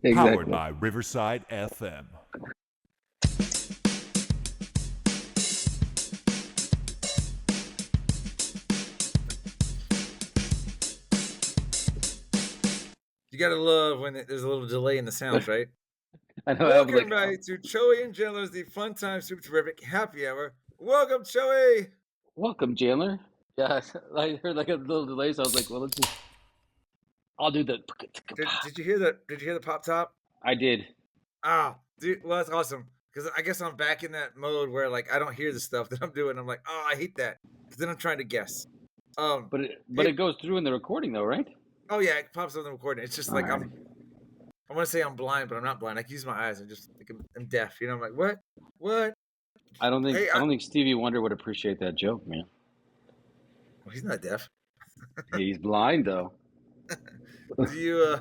Powered Exactly. by Riverside FM. You gotta love when there's a little delay in the sounds, right? I know. I was Welcome like, back to Choey and Jandler's The Fun Time Super Terrific Happy Hour. Welcome, Choey. welcome, Jandler. Yeah, I heard like a little delay, so I was like, well, let's just. I'll do the. Did you hear the pop top? I did. Ah, dude, well that's awesome. Because I guess I'm back in that mode where like I don't hear the stuff that I'm doing. I'm like, oh, I hate that. Because then I'm trying to guess. But Hey, it goes through in the recording though, right? oh yeah, it pops up on the recording. It's just like All right. I want to say I'm blind, but I'm not blind. I can use my eyes. I'm deaf. You know, I'm like, what? What? I don't think Hey, I don't think Stevie Wonder would appreciate that joke, man. well, he's not deaf. He's blind though. Do you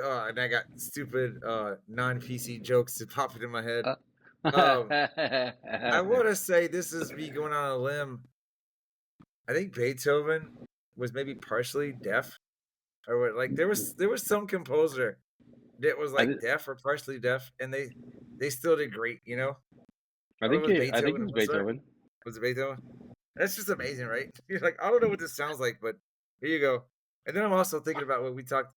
and I got stupid non PC jokes that pop in my head. I want to say this is me going on a limb. I think Beethoven was maybe partially deaf, or what, like there was some composer that was like deaf or partially deaf, and they still did great. You know, I think it was Was Beethoven. Was it Beethoven? That's just amazing, right? You're like, I don't know what this sounds like, but here you go. And then I'm also thinking about what we talked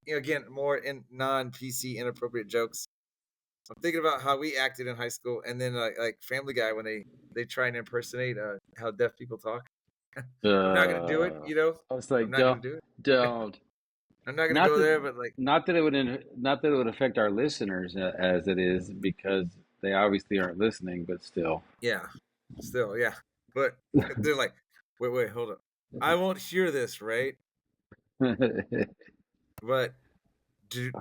again, more in non-PC inappropriate jokes. I'm thinking about how we acted in high school, and then like Family Guy when they try and impersonate how deaf people talk. I'm not gonna do it, you know. I was like, I'm not gonna do it. don't. I'm not gonna go there, but like, not that it would affect our listeners as it is, because they obviously aren't listening, but still. Yeah, still, yeah. But they're like, wait, hold up. I won't hear this, right? But, dude,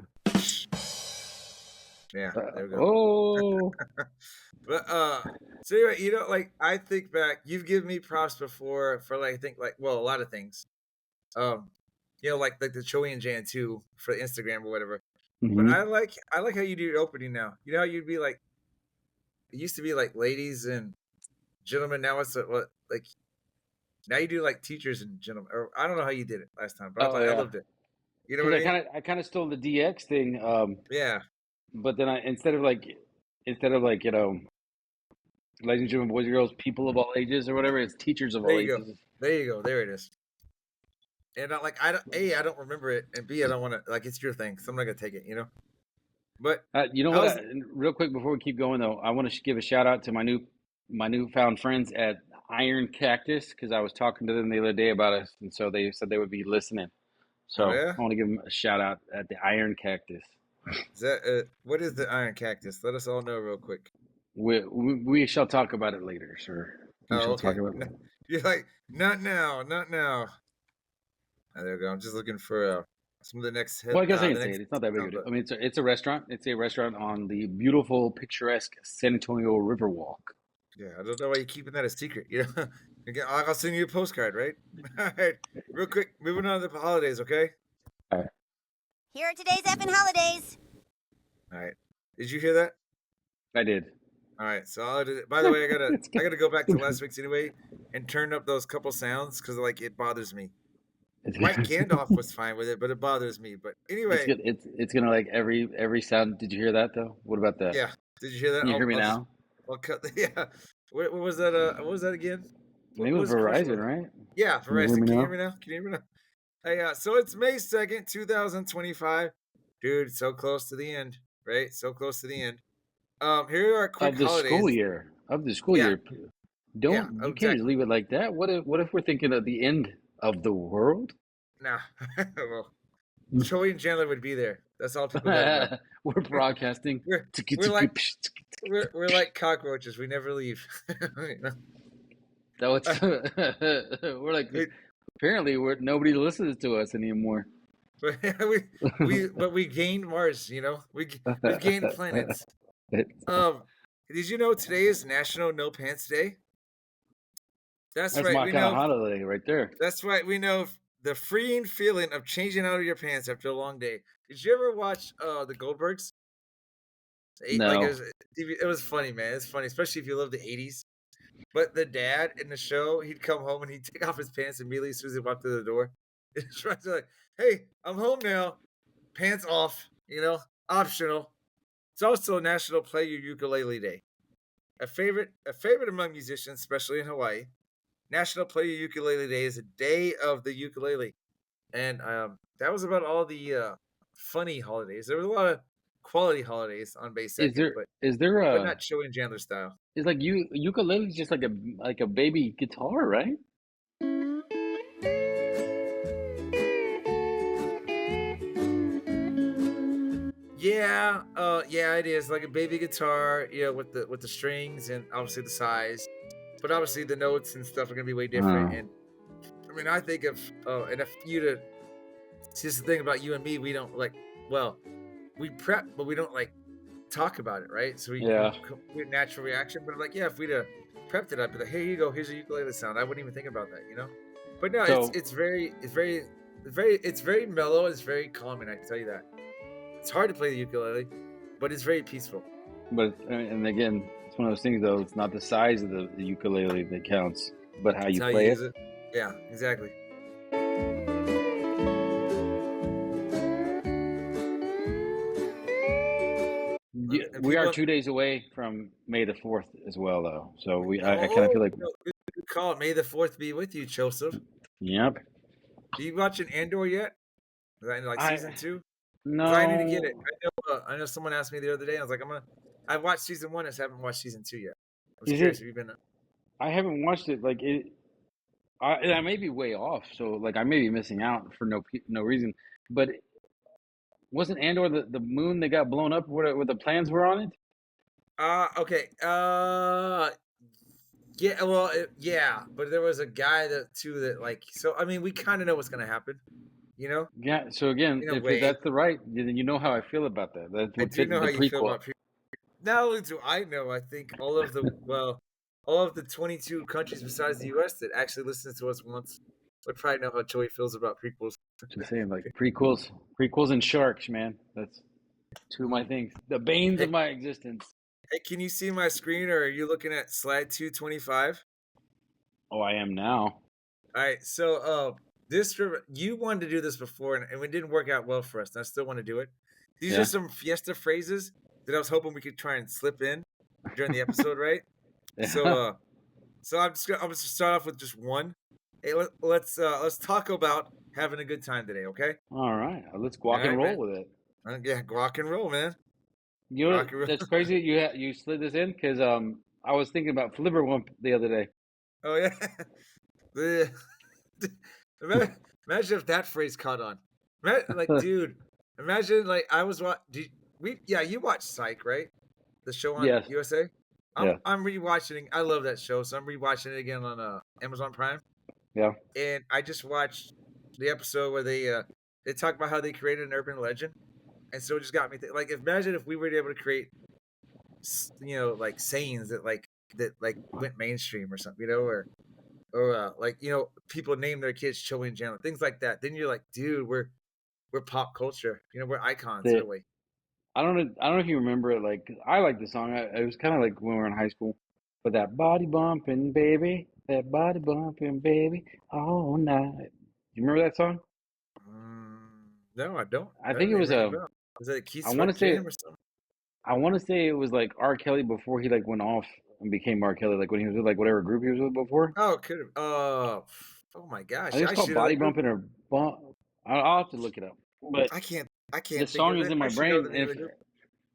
yeah, there we go. Oh, But so anyway, you know, like I think back, you've given me props before for like I think like a lot of things. You know, like the Choey and Jan too for Instagram or whatever. mm-hmm. But I like how you do your opening now. You know how you'd be like, it used to be like ladies and gentlemen. Now it's like now you do like teachers and gentlemen. Or I don't know how you did it last time, but I loved it. You know what I mean? I kind of stole the DX thing. Yeah. But then instead of like you know, ladies and gentlemen, boys and girls, people of all ages or whatever, it's teachers of all ages. There you go. There it is. And I don't remember it, and B, I don't want to like it's your thing, so I'm not gonna take it, you know. But you know what? Real quick before we keep going though, I want to give a shout out to my newfound friends at Iron Cactus, because I was talking to them the other day about us, and so they said they would be listening. So I want to give them a shout out at the Iron Cactus. Is that what is the Iron Cactus? Let us all know real quick. We shall talk about it later, sir. Okay. You're like, not now. There we go. I'm just looking for some of the next. Well, I guess I can say it. It's not that big of a deal. I mean, it's a restaurant. It's a restaurant on the beautiful, picturesque San Antonio Riverwalk. Yeah, I don't know why you're keeping that a secret. You know, again, I'll send you a postcard, right? All right, real quick. Moving on to the holidays, okay? All right. Here are today's effing holidays. All right. Did you hear that? I did. All right. So, by the way, I gotta go back to last week's anyway and turn up those couple sounds because like it bothers me. Mike Gandalf was fine with it, but it bothers me. But anyway, it's gonna like every sound. Did you hear that though? What about that? Yeah. Did you hear that? Can you hear me now? I'll cut. Yeah. What was that? What was that again? Maybe it was Verizon, right? Yeah, Verizon. Can you hear me now? Can you hear me now? Hey, so it's May 2nd, 2025. Dude, so close to the end, right? So close to the end. Here are quick holidays. Of the school year. You can't just leave it like that. What if we're thinking of the end of the world? Nah. Well, Choey and Jandler would be there. That's all people know. We're broadcasting. We're like cockroaches. We never leave. We're like apparently nobody listens to us anymore. But we gained Mars. You know, we've gained planets. Did you know today is National No Pants Day? That's right. My kind of holiday right there. That's right. We know the freeing feeling of changing out of your pants after a long day. Did you ever watch the Goldbergs? No. Like it was funny, man. It's funny, especially if you love the 80s. But the dad in the show, he'd come home and he'd take off his pants immediately as soon as he walked through the door. It's right, like, hey, I'm home now. Pants off. optional. It's also National Play Your Ukulele Day. A favorite among musicians, especially in Hawaii. National Play Your Ukulele Day is a day of the ukulele, and that was about all the funny holidays. There was a lot of quality holidays on May Is 2nd, there but is there not Choey and Jandler style. is like ukulele is just like a baby guitar, right? Yeah, it is like a baby guitar, with the strings and obviously the size, but obviously the notes and stuff are gonna be way different. Oh, And I mean, I think of and if you to see, this is the thing about you and me, we don't like, well, we prep, but we don't like talk about it, right? So yeah. we have natural reaction. But I'm like, yeah, if we'd have prepped it, I'd be like, hey, here you go, here's a ukulele sound. I wouldn't even think about that. But no, it's So, it's very it's very it's very mellow. It's very calming. I can tell you that. It's hard to play the ukulele, but it's very peaceful. but and again, it's one of those things though. It's not the size of the ukulele that counts, but how It's you how you play use it. it. Yeah, exactly. And We are people, 2 days away from May the 4th as well, though. So I kind of oh, feel like, good call. May the fourth be with you, Joseph. yep. Are you watching Andor yet? Is that in like I season two? Because I need to get it. no. I know someone asked me the other day. I was like, I watched season one. I just haven't watched season two yet. I was Is curious it? if you've been. I haven't watched it. Like it, I may be way off. So like I may be missing out for no reason. But wasn't Andor the moon that got blown up where the plans were on it? Okay. Yeah. Well, yeah. But there was a guy that too that like. So I mean, we kind of know what's gonna happen. You know, Yeah. So again, in a if way. that's the right, then you know how I feel about that. That's I what do know the how you feel prequel. about people. Not only do I know, I think all of the 22 countries besides the U.S. that actually listen to us once would probably know how Joey feels about prequels. Just saying, like prequels and sharks, man. That's two of my things. The banes Hey, of my existence. hey, can you see my screen, or are you looking at slide 225? Oh, I am now. All right, so you wanted to do this before, and it didn't work out well for us. And I still want to do it. These are Yeah. some Fiesta phrases that I was hoping we could try and slip in during the episode, right? So Yeah. I'm just gonna start off with just one. Hey, let's talk about having a good time today, okay? All right. Let's All walk and right, roll man. with it. Yeah, rock and roll, man. You know Rock and roll. that's crazy. You slid this in because I was thinking about Flibberwump the other day. Oh yeah. The- imagine if that phrase caught on. Like, dude, imagine like I was what? You watch Psych, right? The show on Yes. USA. I'm Yeah. I'm rewatching. I love that show, so I'm rewatching it again on Amazon Prime. Yeah. And I just watched the episode where they talk about how they created an urban legend, and so it just got me like, imagine if we were able to create, like sayings that went mainstream or something, or like people name their kids Choey and Jandler, things like that. Then you're like, dude, we're pop culture, we're icons in a The way. I don't know if you remember it. Like I like the song. It was kind of like when we were in high school. But that body bumping baby, that body bumping baby, all night. You remember that song? No, I don't. I That think doesn't it even was ring a bell. Is it a Keith I want Sweat to say jam or something? I want to say it was like R. Kelly before he like went off and became R. Kelly. Like when he was with like whatever group he was with before. Oh, could have. Oh my I gosh, think it's I called should know Body that group. Bumping or Bump. I'll have to look it up. But I can't the think song of is it. in I my should know brain, the name of the group.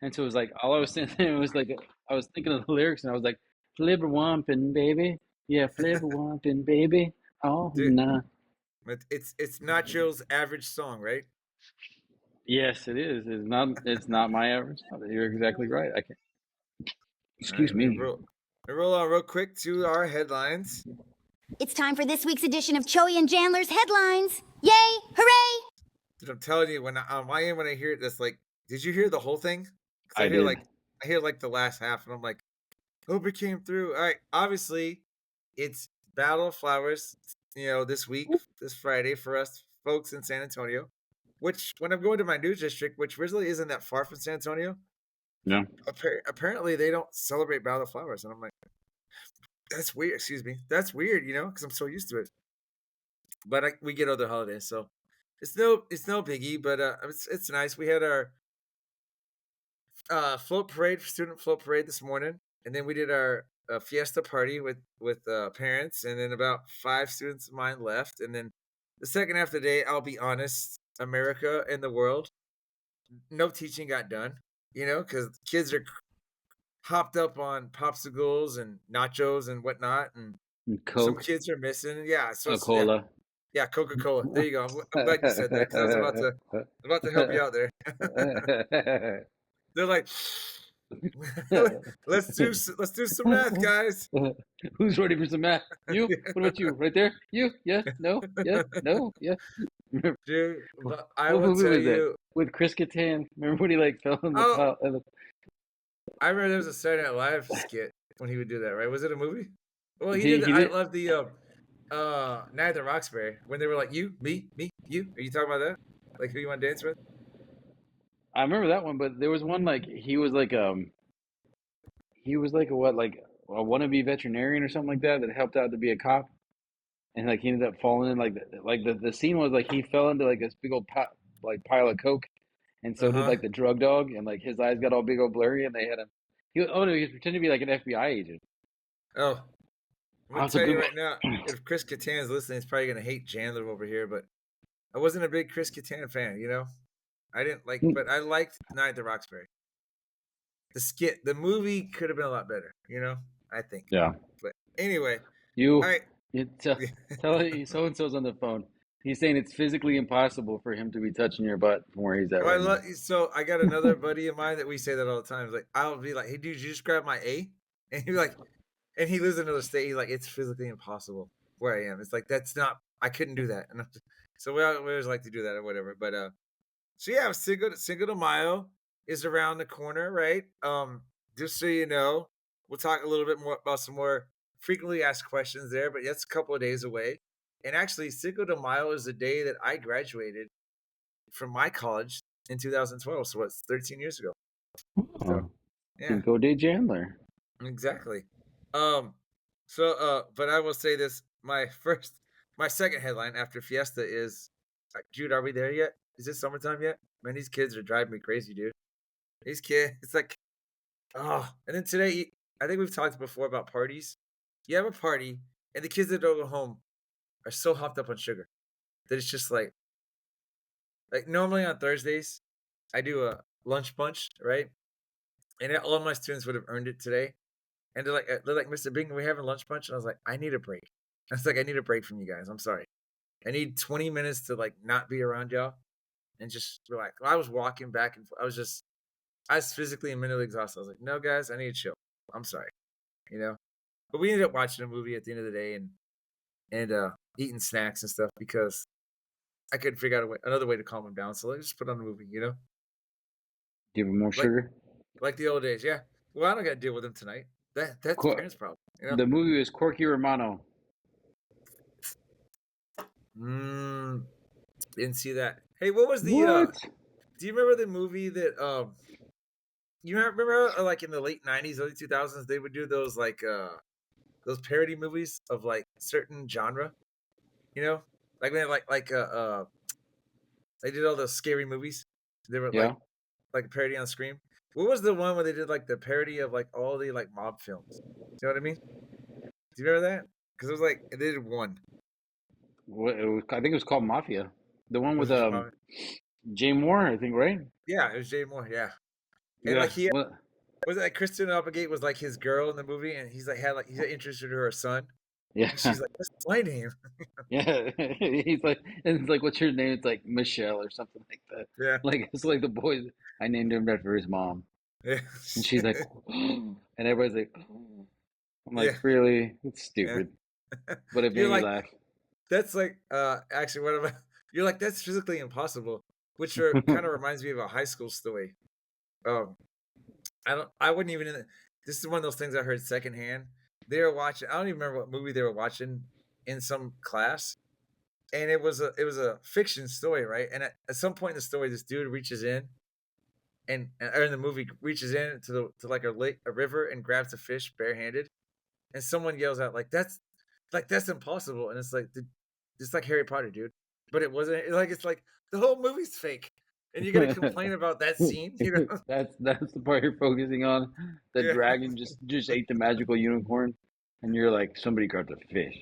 and so it was like all I was saying. It was like I was thinking of the lyrics, and I was like, "Flibber Wumpin' baby, yeah, Flibber Wumpin' baby, all Dude, night." it's Nacho's average song, right? Yes, it is. It's not my average. You're exactly right. I can't. All right, Excuse we me. roll. We roll on real quick to our headlines. It's time for this week's edition of Choey and Jandler's headlines. Yay! Hooray! Dude, I'm telling you, on my end, when I hear it, that's like, did you hear the whole thing? Because I did. I hear like the last half, and I'm like, hope it came through. All right, obviously, it's Battle of Flowers. This week, this Friday for us folks in San Antonio. Which, when I'm going to my news district, which really isn't that far from San Antonio, No. apparently they don't celebrate Battle of Flowers, and I'm like, that's weird. Excuse me, that's weird. Because I'm so used to it. But we get other holidays, so it's no biggie. But it's nice. We had our Student float parade this morning, and then we did our fiesta party with parents, and then about 5 students of mine left, and then the second half of the day, I'll be honest, America and the world, no teaching got done, because kids are hopped up on popsicles and nachos and whatnot, and And some Coke, kids are missing. Yeah, so a cola. yeah, Coca-Cola. There you go. I'm glad you said that because I was about to help you out there. They're like, let's do some math, guys. Who's ready for some math? You? Yeah. What about you? Right there? You? Yes? No? Yes? No? Yes? Dude, but I What will movie tell was that? you. With Chris Kattan. Remember when he like fell in the Oh, pile? I remember there was a Saturday Night Live skit when he would do that. Right? Was it a movie? Well, he He did. I did. love the Night at the Roxbury when they were like, you, me, you. Are you talking about that? Like who you want to dance with? I remember that one, but there was one like he was like a what like a wannabe veterinarian or something like that that helped out to be a cop, and like he ended up falling in the scene was like he fell into like this big old pile of coke, and Uh so did huh. like the drug dog, and like his eyes got all big old blurry, and they had him. Oh no, he was pretending to be like an FBI agent. Oh, I'm Oh, gonna it's a tell good you one. right now. If Chris Kattan's listening, he's probably gonna hate Jandler over here. But I wasn't a big Chris Kattan fan. I didn't like, but I liked Night at the Roxbury. The skit, the movie could have been a lot better. I think. Yeah, But anyway, all you, right. you tell so and so's on the phone. He's saying it's physically impossible for him to be touching your butt from where he's at Well, right now. so I got another buddy of mine that we say that all the time. It's like I'll be like, "Hey, dude, you just grab my A," and he'd be like, and he lives in another state. He's like, "It's physically impossible where I am." It's like that's not. I couldn't do that. And so we always like to do that or whatever. But so yeah, Cinco de Mayo is around the corner, right? Just so you know, we'll talk a little bit more about some more frequently asked questions there. But that's a couple of days away. And actually, Cinco de Mayo is the day that I graduated from my college in 2012. So what's 13 years ago? So Oh, yeah, Cinco de Jandler. exactly. Um, but I will say this: my second headline after Fiesta is, Jude, are we there yet? Is it summertime yet? Man, these kids are driving me crazy, dude. These kids, it's like, oh. And then today, I think we've talked before about parties. You have a party, and the kids that don't go home are so hopped up on sugar that it's just like normally on Thursdays, I do a lunch bunch, right? And all of my students would have earned it today. And they're like, Mr. Bing, we're having lunch bunch. And I was like, I need a break. I was like, I need a break from you guys. I'm sorry. I need 20 minutes to like not be around y'all and just relax. I was walking back and I was physically and mentally exhausted. I was like, no, guys, I need to chill. I'm sorry, you know. But we ended up watching a movie at the end of the day and eating snacks and stuff because I couldn't figure out another way to calm them down. So let's just put on a movie. Give him more Like sugar. like the old days. Yeah. Well, I don't got to deal with them tonight. That's Qu- parents' problem. The movie was Corky Romano. Didn't see that. Hey, what was the What? do you remember the movie that you remember like in the late 90s, early 2000s they would do those like those parody movies of like certain genre, you know? Like when they did all those scary movies. They were Yeah. like a parody on Scream. What was the one where they did like the parody of like all the like mob films? Do you know what I mean? Do you remember that? Because it was like they did one. I think it was called Mafia. The one Was with it just Mafia? Jay Moore, I think, right? Yeah, it was Jay Moore. Yeah, and like Yeah. What? was it like Kristen Applegate was like his girl in the movie, and he's interested in her son, Yeah. and she's like, "What's my name?" Yeah. He's like, and it's like, what's your name? It's like Michelle or something like that. Yeah, Like it's like the boys. I named him after his mom, yeah, and she's like, and everybody's like, I'm yeah, like, really? It's yeah. stupid, but it You're made me like, laugh. that's like actually what am I? You're like that's physically impossible, which kind of reminds me of a high school story. Um, I wouldn't even. This is one of those things I heard secondhand. They were watching. I don't even remember what movie they were watching in some class, and it was a fiction story, right? And at some point in the story, this dude reaches in, or in the movie reaches in to like a river and grabs a fish barehanded, and someone yells out that's impossible, and it's like Harry Potter, dude. But it wasn't like it's like the whole movie's fake. and you're gonna complain about that scene, you know? That's the part you're focusing on. The Yeah. dragon just ate the magical unicorn, and you're like, somebody grabbed a fish.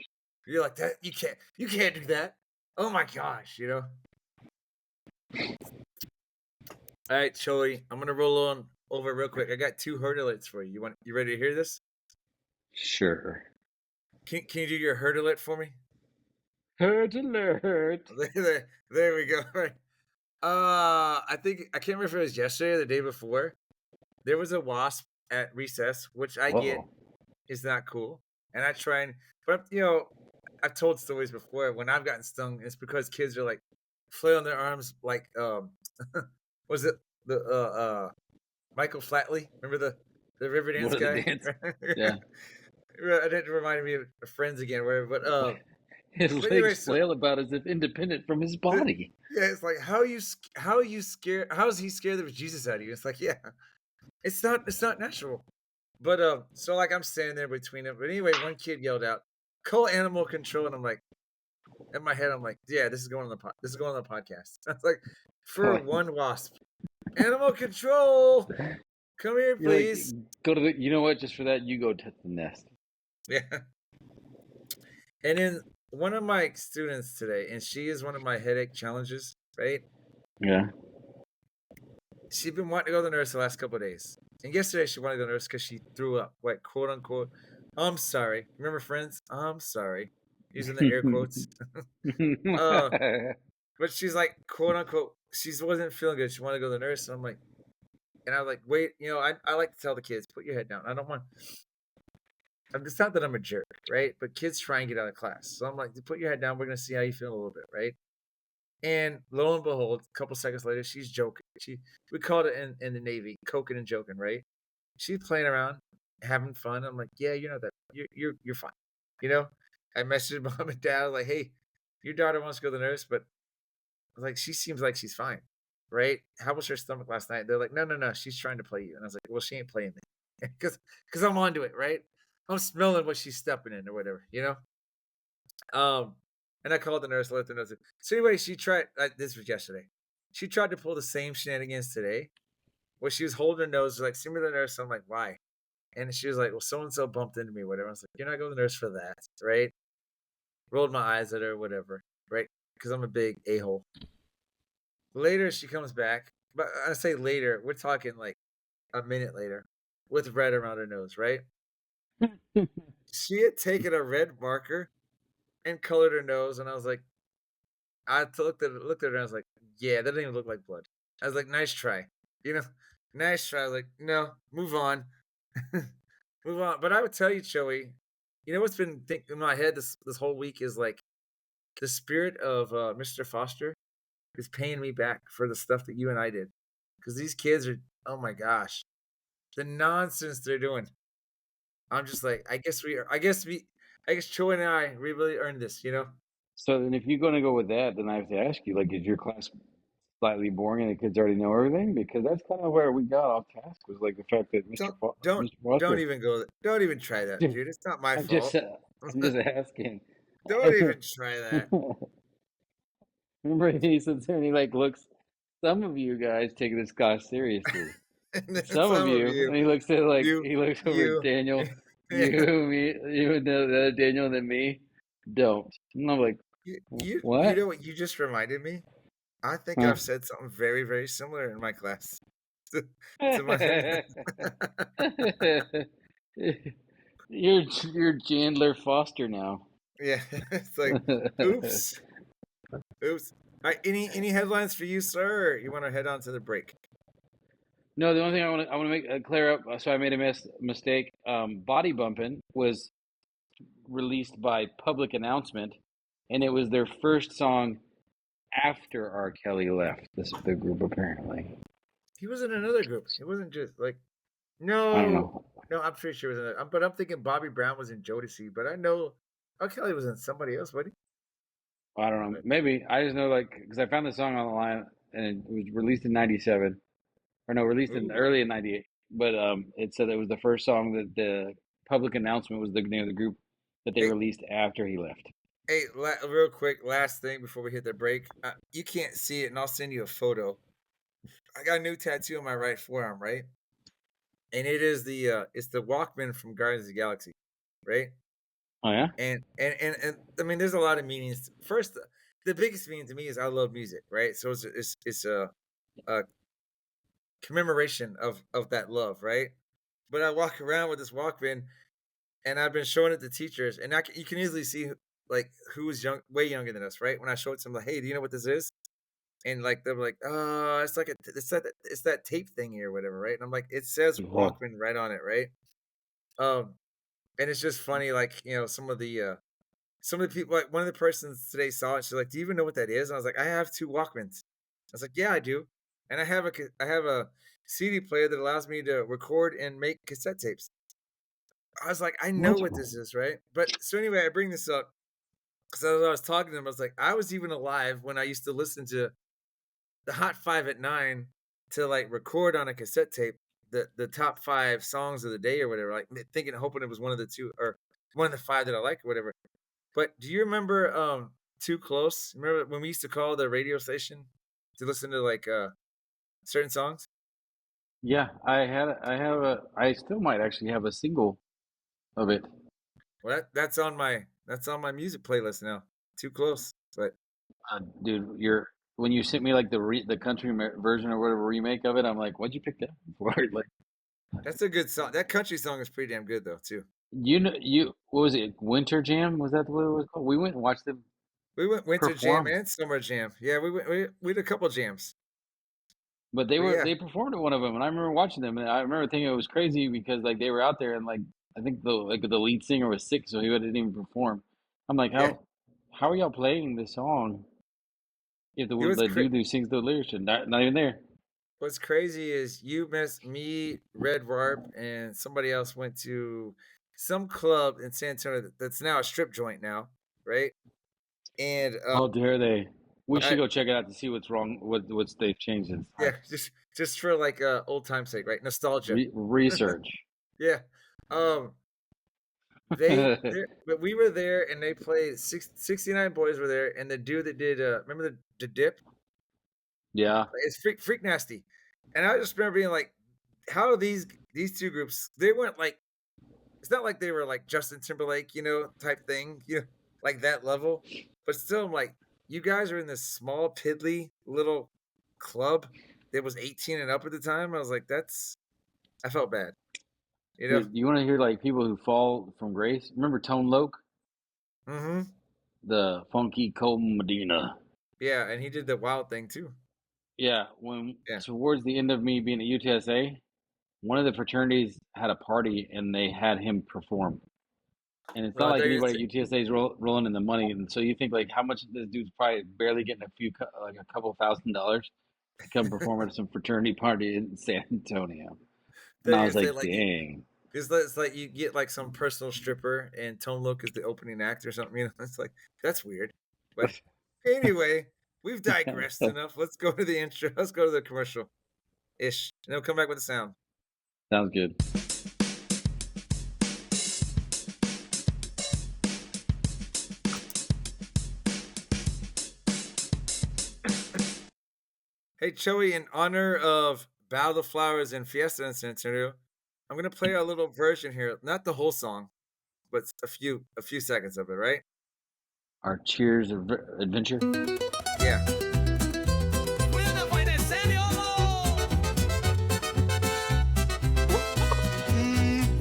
You're like that. You can't do that. Oh my gosh, you know. All right, Choey, I'm gonna roll on over real quick. I got 2 herd alerts for you. You ready to hear this? Sure. Can you do your herd alert for me? Hurt alert. There we go. Right. I think I can't remember if it was yesterday or the day before. There was a wasp at recess, which I get Uh-oh. is not cool, and I try and, but you know, I've told stories before when I've gotten stung. It's because kids are like flailing their arms like was it the Michael Flatley? Remember the Riverdance What are the guy? dance? Yeah. I didn't remind me of Friends again, whatever. His But anyway, legs flail about as if independent from his body. yeah, it's like how are you scared? How is he scared of Jesus out of you? It's like, yeah, it's not natural. But so like I'm standing there between them. But anyway, one kid yelled out, "Call animal control," and I'm like, in my head, I'm like, yeah, this is going on the podcast. I was like, for one wasp, animal control, come here, You're like, please. go to the. You know what? Just for that, you go to the nest. Yeah. And then one of my students today, and she is one of my headache challenges, right? Yeah. She's been wanting to go to the nurse the last couple of days. And yesterday she wanted to go to the nurse because she threw up. Like, quote unquote, I'm sorry. Remember Friends? I'm sorry. Using the air quotes. But she's like, quote unquote, she wasn't feeling good. She wanted to go to the nurse. And I'm like, and I was like, wait, you know, I like to tell the kids, put your head down. I don't want, it's not that I'm a jerk, right? But kids try and get out of class. So I'm like, put your head down. We're going to see how you feel a little bit, right? And lo and behold, a couple seconds later, she's joking. We called it in the Navy, coking and joking, right? She's playing around, having fun. I'm like, yeah, you know that you're fine. You know, I messaged mom and dad like, hey, your daughter wants to go to the nurse, but I was like, she seems like she's fine, right? How was her stomach last night? They're like, no, she's trying to play you. And I was like, well, she ain't playing me, because I'm onto it, right? I'm smelling what she's stepping in or whatever, you know. And I called the nurse, let the nurse. So anyway, she tried. This was yesterday. She tried to pull the same shenanigans today, where she was holding her nose, like, "See me the nurse." I'm like, "Why?" And she was like, "Well, so and so bumped into me, whatever." I was like, "You're not going to the nurse for that, right?" Rolled my eyes at her, whatever, right? Because I'm a big a-hole. Later, she comes back, but I say later, we're talking like a minute later, with red around her nose, right? She had taken a red marker and colored her nose, and I was like, looked at her, and I was like, yeah, that doesn't even look like blood. I was like, nice try, you know, nice try. I was like, no, move on, move on. But I would tell you, Choey, you know what's been in my head this whole week is like the spirit of Mr. Foster is paying me back for the stuff that you and I did, because these kids are, oh my gosh, the nonsense they're doing. I'm just like, I guess Choey and I, we really earned this, you know. So then, if you're going to go with that, then I have to ask you, like, is your class slightly boring and the kids already know everything? Because that's kind of where we got off task, was like the fact that Mr. Don't Foster. even go there. Don't even try that, dude. It's not my I'm fault. just asking. Don't even try that. Remember, he sits there and he like looks. Some of you guys take this class seriously. Some of you, and he looks at like you, he looks over at Daniel. yeah. You and the other Daniel, and then me. Don't. And I'm like, you what? know what you just reminded me? I think Huh. I've said something very, very similar in my class. to my... You're Jandler Foster now. Yeah, it's like, oops. All right, any headlines for you, sir? Or you want to head on to the break? No, the only thing I want to make clear up. So I made a mistake. Body Bumpin' was released by public announcement, and it was their first song after R. Kelly left the group. Apparently, He was in another group. It wasn't just like, I don't know. no, I'm pretty sure it was in another. But I'm thinking Bobby Brown was in Jodeci. But I know R. Kelly was in somebody else, buddy. I don't know. Maybe I just know, like, because I found the song online and it was released in '97, or no, released in early in '98. But it said it was the first song that the public announcement was the name of the group that they released after he left. Hey, real quick, last thing before we hit the break. You can't see it, and I'll send you a photo. I got a new tattoo on my right forearm, right? And it is it's the Walkman from Guardians of the Galaxy, right? Oh yeah. And I mean, there's a lot of meanings. First, the biggest meaning to me is I love music, right? So it's a commemoration of that love, right? But I walk around with this Walkman, and I've been showing it to teachers, and you can easily see like who's young, way younger than us, right? When I show it to them, like, hey, do you know what this is? And like they're like, oh, it's that tape thingy or whatever, right? And I'm like, it says Yeah. Walkman right on it, right? Um, and it's just funny, like some of the people, like one of the persons today saw it. She's like, "Do you even know what that is?" And I was like, "I have two Walkmans." I was like, "Yeah, I do," and I have a CD player that allows me to record and make cassette tapes. I was like, "I know What? what this is, right?" But so anyway, I bring this up because as I was talking to them, I was like, "I was even alive when I used to listen to the Hot 5 at 9 to, like, record on a cassette tape the top 5 songs of the day or whatever, like, thinking hoping it was one of the 2 or one of the 5 that I like or whatever. But do you remember, Too Close? Remember when we used to call the radio station to listen to, like, certain songs? Yeah, I still might actually have a single of it. Well, that's on my music playlist now, Too Close, but Dude, when you sent me like the country version or whatever remake of it, I'm like, what'd you pick that for? Like, that's a good song. That country song is pretty damn good though, too. what was it? Winter Jam? Was that what it was called? We went and watched them We went winter jam perform, and summer jam. Yeah, we did a couple jams. but But yeah, they performed at one of them, and I remember watching them, and I remember thinking it was crazy because like they were out there, and like I think the lead singer was sick, so he didn't even perform. I'm like, yeah. how are y'all playing this song if It was the dude who sings the lyrics are not even there? what's crazy is you missed me, Red Warp, and somebody else went to some club in San Antonio that's now a strip joint now, right? And How dare they? We should I go check it out to see what's wrong. What's they've changed yeah, inside. just for like old time's sake, right? Nostalgia. Research. Yeah. Um but we were there and they played 69 Boys were there and the dude that did remember the dip? Yeah. It's freak nasty. And I just remember being like, how are these two groups they weren't like it's not like they were like Justin Timberlake, type thing, like that level. But still I'm like, you guys are in this small piddly little club that was 18 and up at the time. I was like, I felt bad, you know. Dude, you want to hear like people who fall from grace? Remember Tone Loc, Mm-hmm. the funky Cole Medina? Yeah, and he did the wild thing too. Yeah. When Yeah. towards the end of me being at UTSA, one of the fraternities had a party and they had him perform. And it's not Well, like there is anybody at UTSA is rolling in the money, and so you think like how much this dude's probably barely getting like a couple $1,000 to come perform at some fraternity party in San Antonio. And I there was is like, like dang. it's like you get like some personal stripper and Tone Loc is the opening act or something. It's like that's weird. But anyway, we've digressed enough. Let's go to the intro. Let's go to the commercial ish, and then we'll come back with the sound. Sounds good. Hey, Choey, in honor of Bow the Flowers and Fiesta in San Antonio, I'm gonna play a little version here. Not the whole song, but a few seconds of it, right? Our Cheers adventure. Yeah.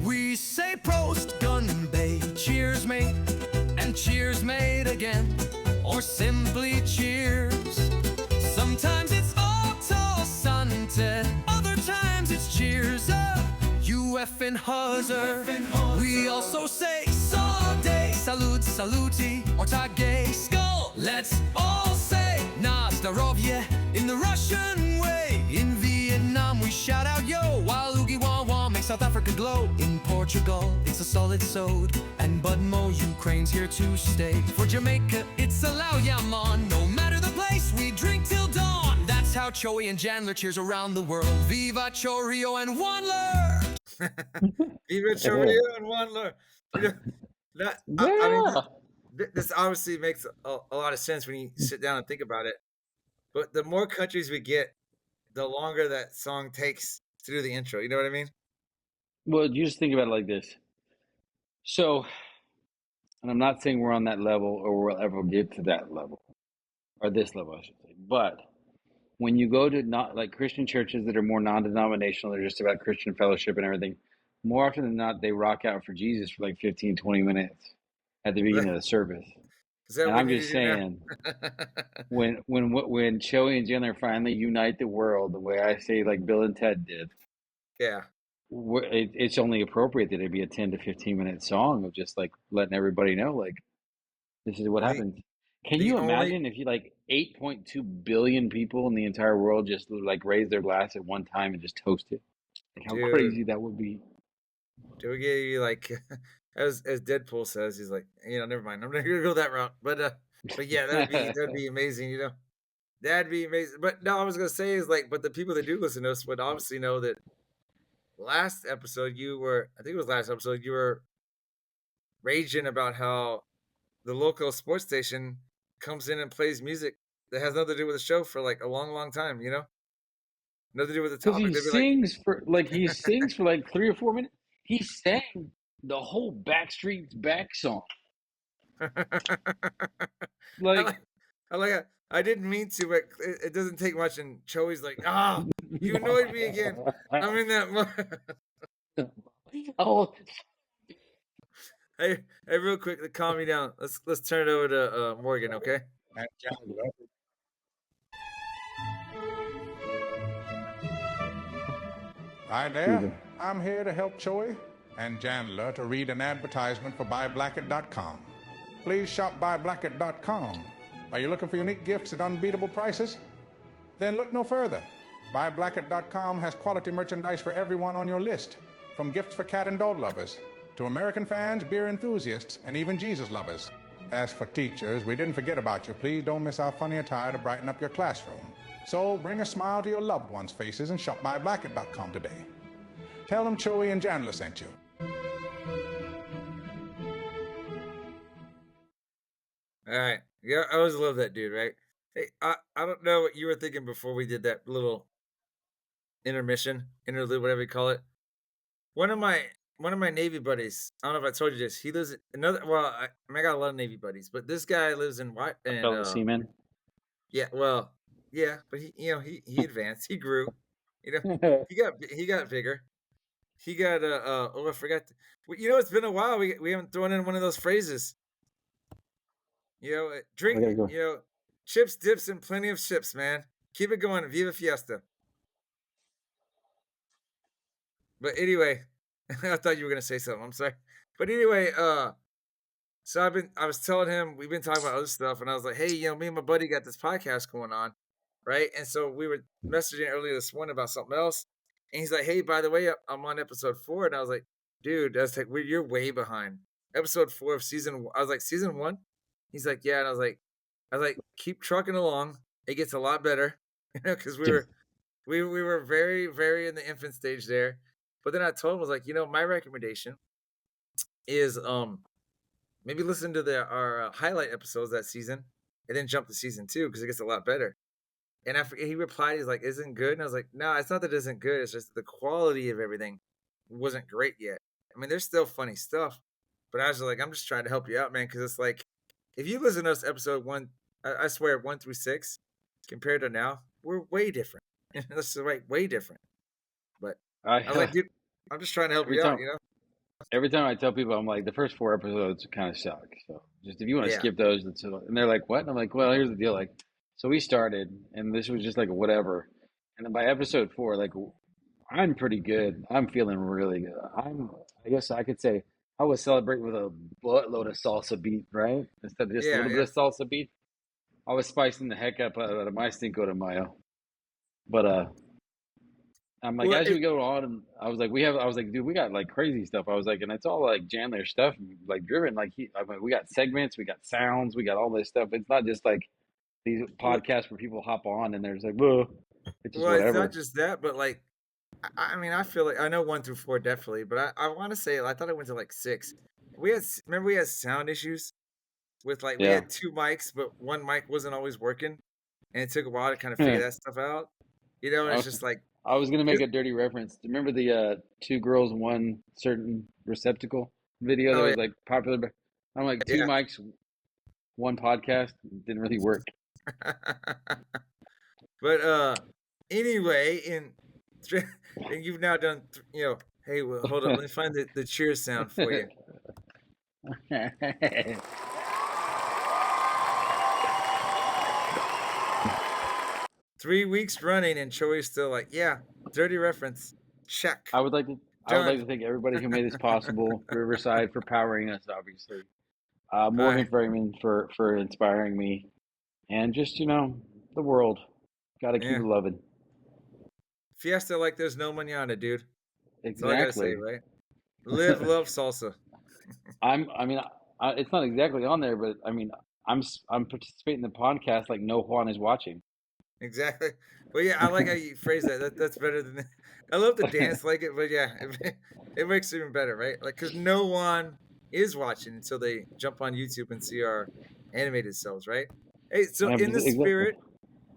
We say Prost, Gun Bay, cheers mate, and cheers mate again, or simply cheers. Sometimes it's Otto Sante, other times it's cheers up, you effing huzzer. We also say Sade, Salute, Saluti, or Tage, Skull. Let's all say Nazdarovye in the Russian way. In Vietnam we shout out yo, while Oogie Wah Wah makes South Africa glow. In Portugal it's a solid sode, and Budmo Ukraine's here to stay. For Jamaica it's a Lao Yaman, no matter the place we drink till dawn. That's how Choey and Jandler cheers around the world. Viva Chorio and Wanler! Viva Choria and one Lord. I mean, this obviously makes a lot of sense when you sit down and think about it. But the more countries we get, the longer that song takes to do the intro. You know what I mean? Well, you just think about it like this. So, and I'm not saying we're on that level or we'll ever get to that level or this level, I should say. But when you go to not like Christian churches that are more non-denominational, they're just about Christian fellowship and everything. More often than not, they rock out for Jesus for like 15, 20 minutes at the beginning of the service. Is that And what I'm we need just to do now? saying, when Choey and Jandler finally unite the world, the way I say like Bill and Ted did, Yeah. it's only appropriate that it be a 10 to 15-minute song of just like letting everybody know like this is what The happens. Can the you only imagine if you like 8.2 billion people in the entire world just like raise their glass at one time and just toast it? Like how dude, crazy that would be. do we get you like as Deadpool says, he's like, never mind. I'm not gonna go that route. But yeah, that'd be amazing, That'd be amazing. But no, I was gonna say is like, but the people that do listen to us would obviously know that last episode I think it was last episode, you were raging about how the local sports station comes in and plays music that has nothing to do with the show for like a long, long time, Nothing to do with the Because topic. They'd be like, he sings for like 3 or 4 minutes. He sang the whole Backstreet's Back song. I Like like, I didn't mean to, but it doesn't take much. And Choey's like, you annoyed me again. I'm in that. oh, Hey, real quick, to calm me down. Let's turn it over to Morgan, okay? Hi there. I'm here to help Choey and Jandler to read an advertisement for BuyBlacket.com. Please shop BuyBlacket.com. Are you looking for unique gifts at unbeatable prices? Then look no further. BuyBlacket.com has quality merchandise for everyone on your list, from gifts for cat and dog lovers to American fans, beer enthusiasts, and even Jesus lovers. As for teachers, we didn't forget about you. Please don't miss our funny attire to brighten up your classroom. So bring a smile to your loved ones' faces and shop BuyBlacket.com today. Tell them Choey and Jandler sent you. All right. Yeah, I always love that dude, right? Hey, I don't know what you were thinking before we did that little interlude, whatever you call it. One of my Navy buddies, I don't know if I told you this. He lives in another. Well, I got a lot of Navy buddies, but this guy lives in what? fellow seaman. Yeah, well, yeah, but he advanced. He grew. He got bigger. He got I forgot. It's been a while. We haven't thrown in one of those phrases. Drink. Okay, go. Chips, dips, and plenty of ships, man. Keep it going. Viva Fiesta. But anyway, I thought you were gonna say something. I'm sorry. But anyway, so I was telling him we've been talking about other stuff, and I was like, hey, me and my buddy got this podcast going on, right? And so we were messaging earlier this morning about something else, and he's like, hey, by the way, I'm on episode 4, and I was like, dude, that's like you're way behind. Episode 4 of season 1. I was like, season 1? He's like, yeah, and I was like, keep trucking along. It gets a lot better, because we were very, very in the infant stage there. But then I told him, I was like, my recommendation is maybe listen to our highlight episodes that season, and then jump to season 2 because it gets a lot better. And he replied, he's like, isn't good? And I was like, no, it's not that it isn't good. It's just the quality of everything wasn't great yet. I mean, there's still funny stuff, but I was like, I'm just trying to help you out, man, because it's like, if you listen to us episode 1, I swear 1 through 6, compared to now, we're way different. That's right, way different. But I was like, dude, I'm just trying to help you out, Every time I tell people, I'm like, the first 4 episodes kind of suck. So just if you want to skip those, and they're like, what? And I'm like, well, here's the deal. Like, so we started, and this was just like whatever. And then by episode 4, like, I'm pretty good. I'm feeling really good. I guess I could say I was celebrating with a buttload of salsa beat, right? Instead of just a little bit of salsa beat. I was spicing the heck up out of my Cinco de Mayo. But I'm like, as we go on, and I was like, dude, we got like crazy stuff. I was like, and it's all like Jandler stuff, like driven. Like we got segments, we got sounds, we got all this stuff. It's not just like these podcasts where people hop on and they're just like, whoa. It's just whatever. It's not just that, but like, I mean, I feel like I know 1 through 4 definitely, but I want to say I thought I went to like 6. Remember we had sound issues with like we had 2 mics, but one mic wasn't always working, and it took a while to kind of figure that stuff out. You know, and I it's was, just like, I was gonna make a dirty reference. Remember the two girls, one certain receptacle video that oh was like popular? I'm like two yeah, mics, one podcast. Didn't really work. yeah. But anyway, and you've now done, hey, well, hold up, let me find the cheers sound for you. 3 weeks running, and Choey's still like, yeah, dirty reference, check, I would like to. I would like to done. thank everybody who made this possible. Riverside for powering us, obviously. Morgan Bye. Freeman for inspiring me, and just the world. Got to keep Yeah, it loving. Fiesta like there's no mañana, dude. That's all I gotta say, Exactly. right? Live, love, salsa. I mean, it's not exactly on there, but I mean, I'm participating in the podcast like no Juan is watching. Exactly. Well, yeah, I like how you phrase that. That's better than. I love the dance like it, but yeah, it makes it even better, right? Like, because no one is watching until they jump on YouTube and see our animated selves, right? Hey, so Exactly.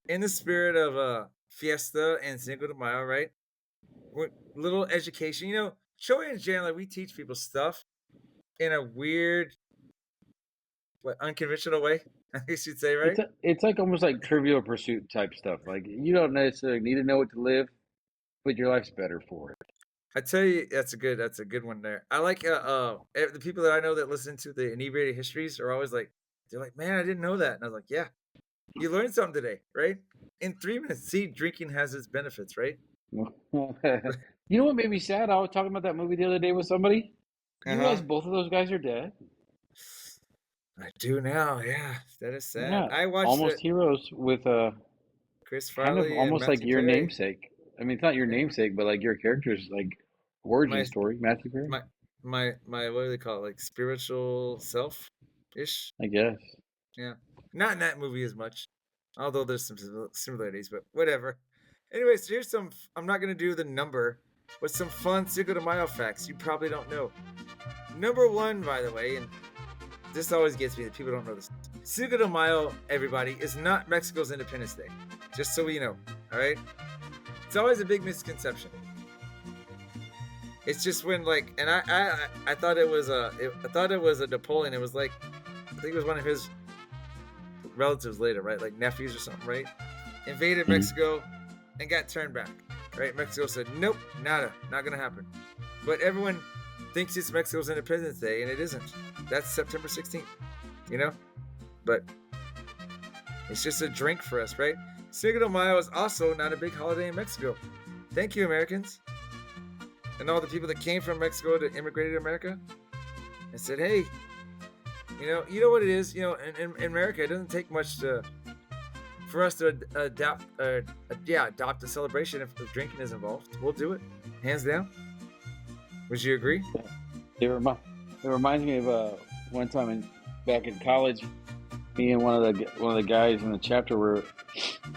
in the spirit of Fiesta and Cinco de Mayo, right? Little education, Choey and Jandler, we teach people stuff in a weird, unconventional way. I guess you'd say, right? It's like almost like Trivial Pursuit type stuff. Like you don't necessarily need to know it to live, but your life's better for it. I tell you, that's a good one there. I like the people that I know that listen to the Inebriated histories are always like, they're like, man, I didn't know that, and I was like, yeah, you learned something today, right? In 3 minutes, see, drinking has its benefits, right? You know what made me sad? I was talking about that movie the other day with somebody. You realize Uh-huh. both of those guys are dead? I do now, yeah. That is sad. Yeah, I watched almost it. heroes with Chris kind of Farley and almost like Matthew your Perry. namesake. I mean, it's not your Yeah. namesake, but like your character's like origin My story, Matthew Perry, my my what do they call it? Like spiritual self ish. I guess. Yeah. Not in that movie as much, although there's some similarities, but whatever. Anyways, here's some. I'm not gonna do the number, but some fun Cinco de Mayo facts you probably don't know. Number one, by the way, and this always gets me that people don't know this. Cinco de Mayo, everybody, is not Mexico's Independence Day. Just so you know, all right? It's always a big misconception. It's just when and I thought it was a Napoleon. It was like, I think it was one of his relatives later, right? Like nephews or something, right? Invaded Mhm. Mexico and got turned back, right? Mexico said, nope, nada, not gonna happen. But everyone thinks it's Mexico's Independence Day, and it isn't. That's September 16th, But it's just a drink for us, right? Cinco de Mayo is also not a big holiday in Mexico. Thank you, Americans. And all the people that came from Mexico to immigrate to America and said, hey, you know what it is? In America, it doesn't take much for us to adopt a celebration if drinking is involved. We'll do it, hands down. Would you agree? It reminds me of one time back in college, me and one of the guys in the chapter were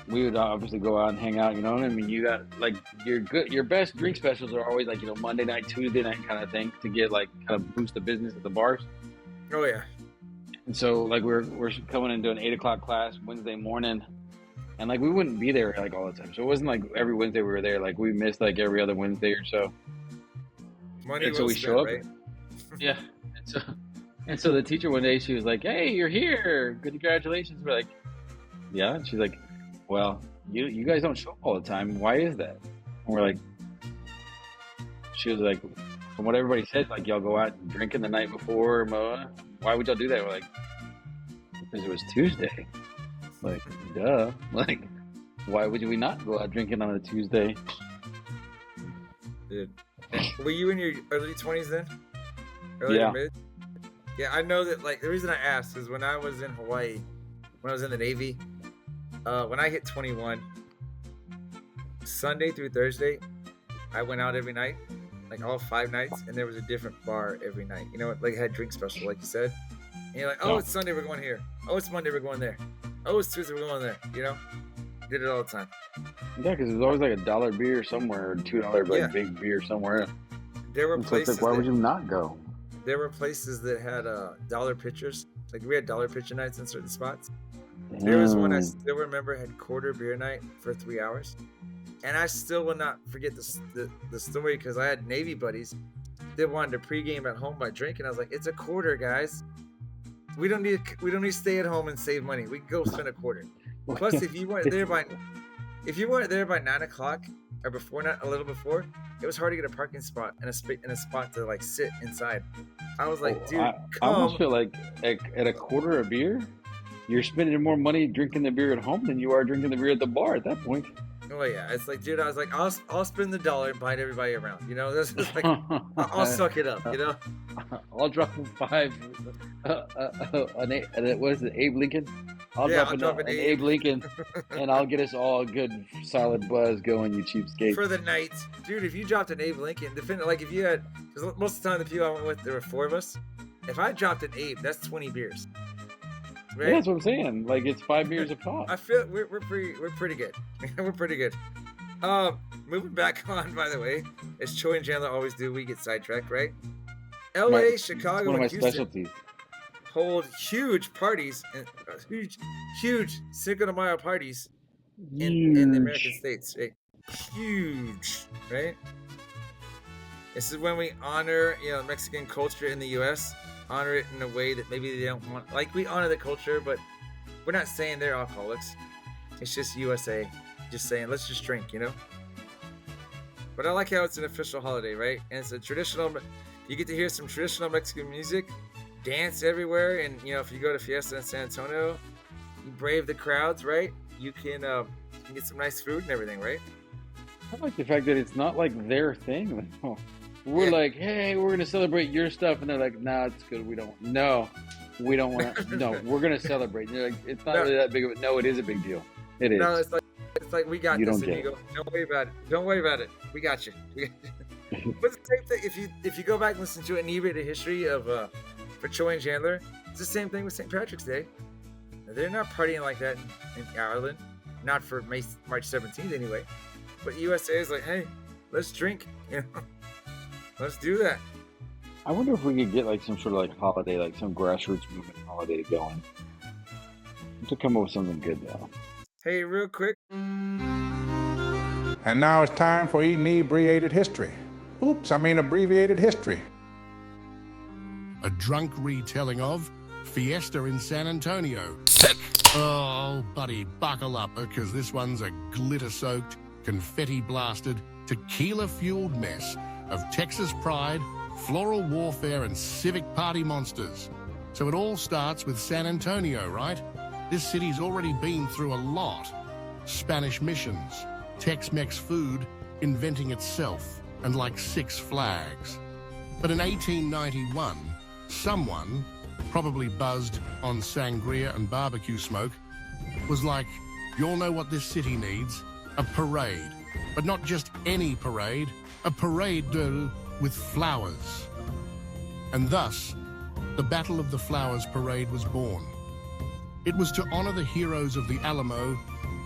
we would obviously go out and hang out. You know what I mean? You got like your best drink specials are always like Monday night, Tuesday night kind of thing to get like kind of boost the business at the bars. Oh yeah. And so like we're coming into an 8 o'clock class Wednesday morning, and like we wouldn't be there like all the time. So it wasn't like every Wednesday we were there. Like we missed like every other Wednesday or so. Money And so well we spent, show up. right? Yeah. And so the teacher one day she was like, "Hey, you're here! Good, congratulations!" We're like, "Yeah." And she's like, "Well, you guys don't show up all the time. Why is that?" And we're like, she was like, "From what everybody says, like y'all go out drinking the night before. Why would y'all do that?" We're like, "Because it was Tuesday." Like, duh. Like, why would we not go out drinking on a Tuesday? Dude. Were you in your early 20s then? Early Yeah. to mid? Yeah, I know that. Like the reason I asked is when I was in Hawaii, when I was in the Navy, when I hit 21, Sunday through Thursday, I went out every night, like all 5 nights, and there was a different bar every night. Like it had drink special, like you said. And you're like, oh, Yeah. it's Sunday, we're going here. Oh, it's Monday, we're going there. Oh, it's Tuesday, we're going there. Did it all the time. Yeah, because there's always like $1 beer somewhere or $2 like Yeah. big beer somewhere. There were And so it's places. like, why would you not go? There were places that had dollar pitchers. Like we had dollar pitcher nights in certain spots. There was one I Damn. still remember had quarter beer night for 3 hours. And I still will not forget the story because I had Navy buddies that wanted to pregame at home by drinking. I was like, it's a quarter, guys. We don't need to stay at home and save money. We can go spend a quarter. Plus, if you weren't there by 9 o'clock or before, not a little before, it was hard to get a parking spot and a spot to like sit inside. I was like, dude, I almost feel like at a quarter a beer, you're spending more money drinking the beer at home than you are drinking the beer at the bar at that point. Oh yeah, it's like, dude, I was like, I'll spend the $1 and invite everybody around. You know, that's just like, I'll suck it up. You know, I'll drop a 5. What is it, Abe Lincoln? I'll drop an Abe Lincoln, and I'll get us all a good solid buzz going. You cheapskate. For the night, dude. If you dropped an Abe Lincoln, like if you had, because most of the time the people I went with, there were 4 of us. If I dropped an Abe, that's 20 beers. Right? Yeah, that's what I'm saying. Like it's 5 beers a pop. I feel we're pretty good. We're pretty good. Moving back on, by the way, as Choey and Jandler always do, we get sidetracked, right? L.A., Chicago, one of my and Houston specialties. hold huge parties and huge Cinco de Mayo parties in the American states. Right? Huge, right? This is when we honor, Mexican culture in the U.S. Honor it in a way that maybe they don't want. Like, we honor the culture, but we're not saying they're alcoholics. It's just USA. Just saying, let's just drink, But I like how it's an official holiday, right? And it's a traditional. You get to hear some traditional Mexican music, dance everywhere, and if you go to Fiesta in San Antonio, you brave the crowds, right? You can get some nice food and everything, right? I like the fact that it's not like their thing. We're like, hey, we're gonna celebrate your stuff, and they're like, nah, it's good. We don't want to. No, we're gonna celebrate. And you're like, it's not really that big of a. No, it is a big deal. It is. No, it's like we got you this. Don't and you go, don't worry about it. Don't worry about it. We got you. But the same thing. If you go back and listen to Inebriated history of for Choey and Jandler, it's the same thing with St. Patrick's Day. They're not partying like that in Ireland, not for March 17th anyway. But USA is like, hey, let's drink. Let's do that. I wonder if we could get like some sort of like holiday, like some grassroots movement holiday going. To come up with something good though. Hey, real quick. And now it's time for Inebriated history. Abbreviated history. A drunk retelling of Fiesta in San Antonio. Oh, buddy, buckle up, because this one's a glitter-soaked, confetti-blasted, tequila-fueled mess of Texas pride, floral warfare, and civic party monsters. So it all starts with San Antonio, right? This city's already been through a lot. Spanish missions, Tex-Mex food, inventing itself, and like 6 flags. But in 1891, someone, probably buzzed on sangria and barbecue smoke, was like, you all know what this city needs? A parade. But not just any parade, a parade with flowers. And thus, the Battle of the Flowers Parade was born. It was to honor the heroes of the Alamo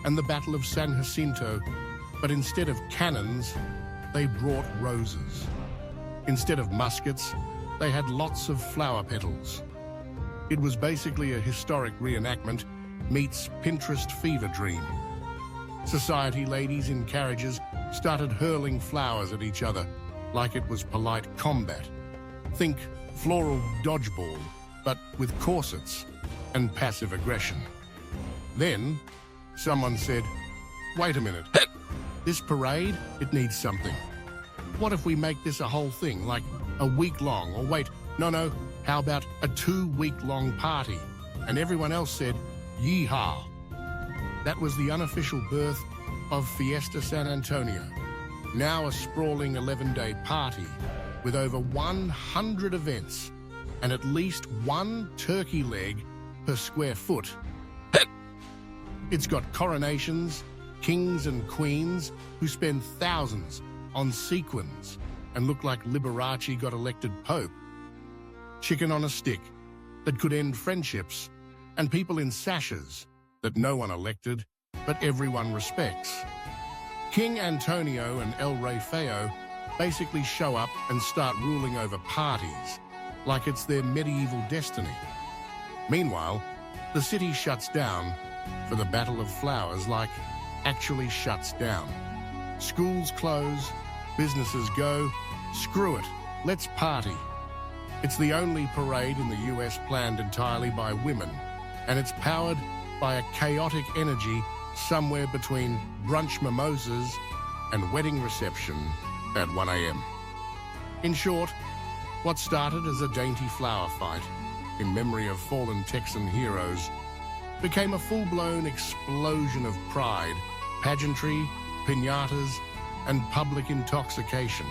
and the Battle of San Jacinto, but instead of cannons, they brought roses. Instead of muskets, they had lots of flower petals. It was basically a historic reenactment meets Pinterest fever dream. Society ladies in carriages started hurling flowers at each other like it was polite combat. Think floral dodgeball, but with corsets and passive aggression. Then, someone said, wait a minute, this parade, it needs something. What if we make this a whole thing, like a week long, or wait, no, how about a 2-week-long party? And everyone else said, yeehaw. That was the unofficial birth of Fiesta San Antonio, now a sprawling 11-day party with over 100 events and at least 1 turkey leg per square foot. It's got coronations, kings and queens who spend thousands on sequins and look like Liberace got elected pope. Chicken on a stick that could end friendships, and people in sashes that no one elected but everyone respects. King Antonio and El Rey Feo basically show up and start ruling over parties like it's their medieval destiny. Meanwhile, the city shuts down for the Battle of Flowers, like actually shuts down. Schools close, businesses go. Screw it, let's party. It's the only parade in the US planned entirely by women, and it's powered by a chaotic energy somewhere between brunch mimosas and wedding reception at 1 a.m. In short, what started as a dainty flower fight in memory of fallen Texan heroes became a full-blown explosion of pride, pageantry, piñatas, and public intoxication.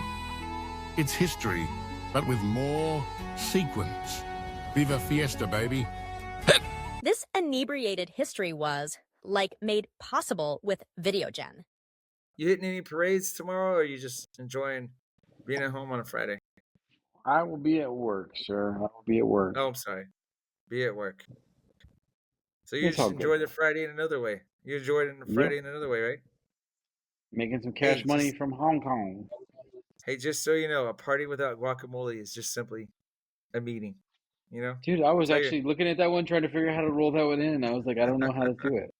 It's history, but with more sequence. Viva Fiesta, baby. This inebriated history was, made possible with VideoGen. You hitting any parades tomorrow, or are you just enjoying being at home on a Friday? I will be at work, sir. I will be at work. Oh, I'm sorry. Be at work. So you It's just all good. enjoy the Friday in another way. You enjoyed it in the Friday in another way, right? Making some cash money from Hong Kong. Hey, just so you know, a party without guacamole is just simply a meeting. You know? Dude, I was Tell actually looking at that one, trying to figure out how to roll that one in, and I was like, I don't know how to do it.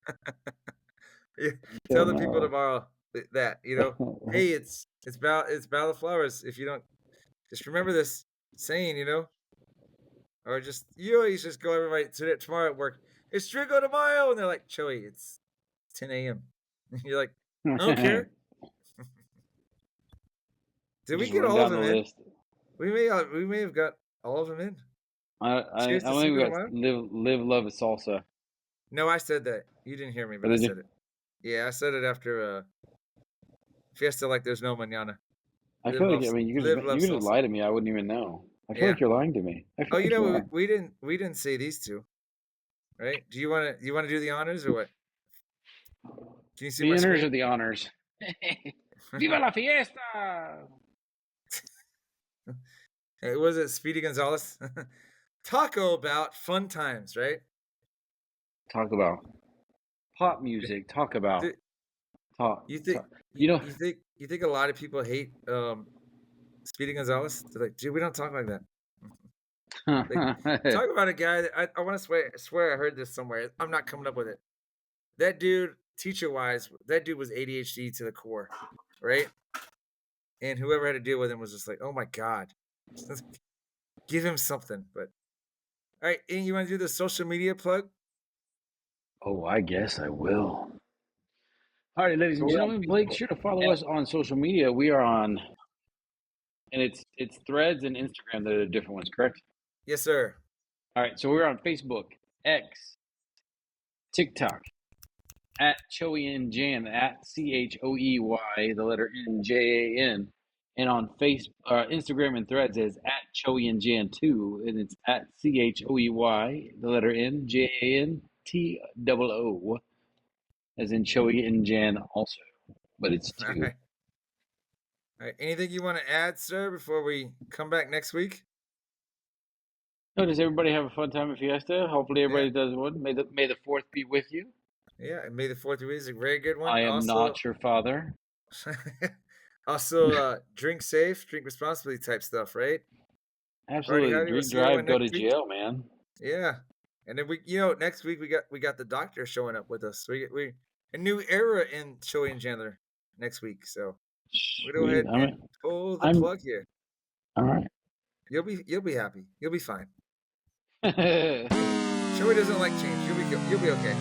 Yeah, tell the people tomorrow that, you know, hey, it's Battle of Flowers. If you don't, just remember this saying, you know, or just you always just go everybody tomorrow at work. It's Trigo de Mayo, and they're like, Choey, it's 10 a.m. You're like, I don't care. Did we Just get run all of down them the in? list. We may have got all of them in. I Cheers to only Cinco de got Mayo? live, love, salsa. No, I said that. You didn't hear me, but Oh, I did you? said it. Yeah, I said it after Fiesta like there's no mañana. I Live, feel like love, I mean you live, could love, just salsa. lie to me. I wouldn't even know. I feel Yeah. like you're lying to me. I feel Oh, like you know, are. we didn't say these two, right? Do you want to do the honors or what? Can you see The my honors screen? are the honors. Viva la fiesta! Hey, was it Speedy Gonzalez? Taco about fun times, right? Talk about pop music. Talk about Do- talk. You think talk. You know, you think a lot of people hate Speedy Gonzalez? They're like, dude, we don't talk like that. Talk about a guy that I want to swear I heard this somewhere. I'm not coming up with it. That dude, teacher wise, that dude was ADHD to the core, right? And whoever had to deal with him was just like, oh my god, give him something. But all right, Ian, you want to do the social media plug? oh, I guess I will. All right, ladies and gentlemen, make sure to follow us on social media. We are on, and it's Threads and Instagram that are the different ones, correct? Yes, sir. All right, so we're on Facebook, X, TikTok, at Choey and Jan, at CHOEY, the letter NJAN, and on Instagram and Threads is at Choey and Jan 2, and it's at CHOEY, the letter NJANTOO, as in Choey and Jan also, but it's 2. All right. All right. Anything you want to add, sir, before we come back next week? So does everybody have a fun time at Fiesta? Hopefully everybody does one. May the 4th be with you. Yeah, and May the 4th is a very good one. I am also, not your father. Also, drink safe, drink responsibly type stuff, right? Absolutely. Howdy, we'll Drink, see you drive, go to next week. jail, man. Yeah, and then next week we got the doctor showing up with us. We a new era in Choey and Jandler next week. So we go ahead and pull the plug here. All right. You'll be happy. You'll be fine. Choey doesn't like change. You'll be okay.